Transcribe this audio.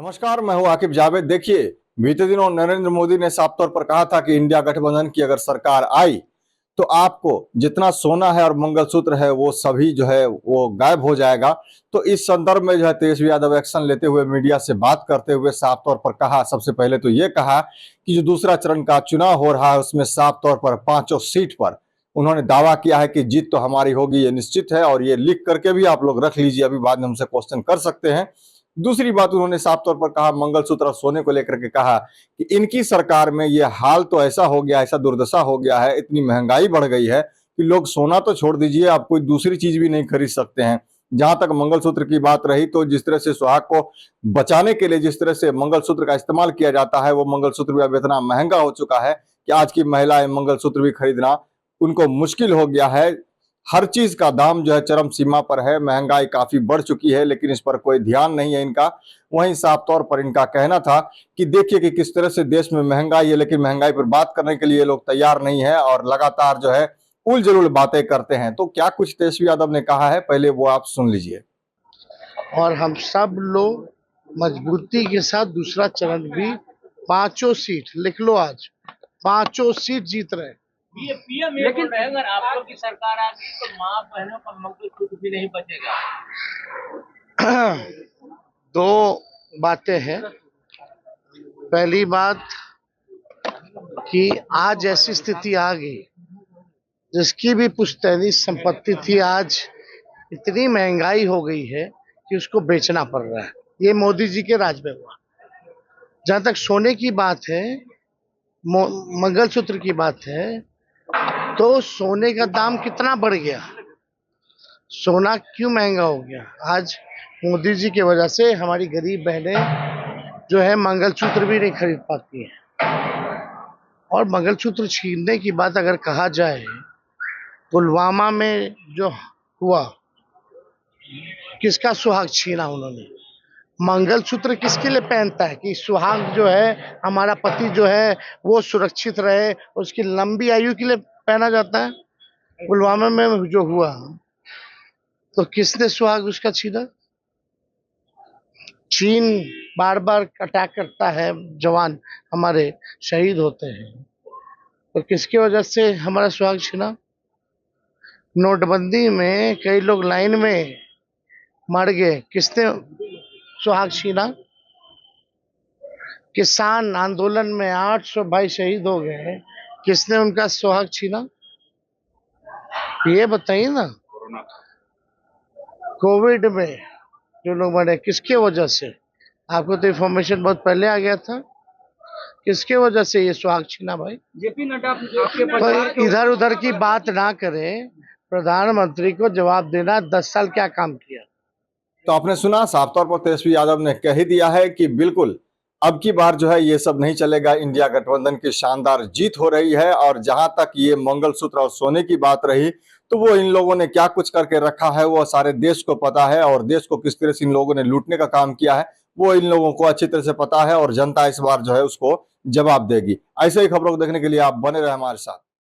नमस्कार, मैं हूं आकिब जावेद। देखिए, बीते दिनों नरेंद्र मोदी ने साफ तौर पर कहा था कि इंडिया गठबंधन की अगर सरकार आई तो आपको जितना सोना है और मंगलसूत्र है वो सभी जो है वो गायब हो जाएगा। तो इस संदर्भ में जो है तेजस्वी यादव एक्शन लेते हुए मीडिया से बात करते हुए साफ तौर पर कहा, सबसे पहले तो ये कहा कि जो दूसरा चरण का चुनाव हो रहा है उसमें साफ तौर पर पांचों सीट पर उन्होंने दावा किया है कि जीत तो हमारी होगी, ये निश्चित है। और ये लिख करके भी आप लोग रख लीजिए, अभी बाद में हमसे क्वेश्चन कर सकते हैं। दूसरी बात उन्होंने साफ तौर पर कहा, मंगलसूत्र और सोने को लेकर के कहा कि इनकी सरकार में ये हाल तो ऐसा हो गया, ऐसा दुर्दशा हो गया है, इतनी महंगाई बढ़ गई है कि लोग सोना तो छोड़ दीजिए, आप कोई दूसरी चीज भी नहीं खरीद सकते हैं। जहां तक मंगलसूत्र की बात रही तो जिस तरह से सुहाग को बचाने के लिए जिस तरह से मंगलसूत्र का इस्तेमाल किया जाता है, वो मंगलसूत्र भी अब इतना महंगा हो चुका है कि आज की महिलाएं मंगलसूत्र भी खरीदना उनको मुश्किल हो गया है। हर चीज का दाम जो है चरम सीमा पर है, महंगाई काफी बढ़ चुकी है, लेकिन इस पर कोई ध्यान नहीं है इनका। वहीं साफ तौर पर इनका कहना था कि देखिए कि किस तरह से देश में महंगाई है, लेकिन महंगाई पर बात करने के लिए लोग तैयार नहीं है और लगातार जो है उल जलूल बातें करते हैं। तो क्या कुछ तेजस्वी यादव ने कहा है, पहले वो आप सुन लीजिए। और हम सब लोग मजबूती के साथ दूसरा चरण भी पांचों सीट लिख लो, आज पांचों सीट जीत रहे। ये पीएम ये बोल रहे हैं अगर आप लोग की सरकार आ गई तो माँ बहनों का मंगलसूत्र भी नहीं बचेगा। दो बातें हैं। पहली बात कि आज ऐसी स्थिति आ गई, जिसकी भी पुश्तैनी संपत्ति थी आज इतनी महंगाई हो गई है कि उसको बेचना पड़ रहा है। ये मोदी जी के राज में हुआ। जहां तक सोने की बात है, मंगलसूत्र की बात है, तो सोने का दाम कितना बढ़ गया, सोना क्यों महंगा हो गया। आज मोदी जी की वजह से हमारी गरीब बहनें जो है मंगलसूत्र भी नहीं खरीद पाती हैं। और मंगलसूत्र छीनने की बात अगर कहा जाए, पुलवामा में जो हुआ, किसका सुहाग छीना उन्होंने। मंगलसूत्र किसके लिए पहनता है कि सुहाग जो है, हमारा पति जो है वो सुरक्षित रहे, उसकी लंबी आयु के लिए पहना जाता है। पुलवामा में जो हुआ तो किसने सुहाग उसका छीना। चीन बार बार अटैक करता है, जवान हमारे शहीद होते हैं, तो किसकी वजह से हमारा सुहाग छीना। नोटबंदी में कई लोग लाइन में मर गए, किसने सुहाग छीना। किसान आंदोलन में 800 भाई शहीद हो गए, किसने उनका सुहाग छीना। ये बताइए ना। कोविड में जो लोग मरे किसके वजह से, आपको तो इन्फॉर्मेशन बहुत पहले आ गया था, किसके वजह से ये सुहाग छीना भाई। जेपी नड्डा आपके तो इधर उधर की बात ना करें, प्रधानमंत्री को जवाब देना 10 साल क्या काम किया। तो आपने सुना, साफ तौर पर तेजस्वी यादव ने कह ही दिया है कि बिल्कुल अब की बार जो है ये सब नहीं चलेगा, इंडिया गठबंधन की शानदार जीत हो रही है। और जहां तक ये मंगलसूत्र और सोने की बात रही तो वो इन लोगों ने क्या कुछ करके रखा है वो सारे देश को पता है, और देश को किस तरह से इन लोगों ने लूटने का काम किया है वो इन लोगों को अच्छी तरह से पता है, और जनता इस बार जो है उसको जवाब देगी। ऐसे ही खबरों को देखने के लिए आप बने रहे हमारे साथ।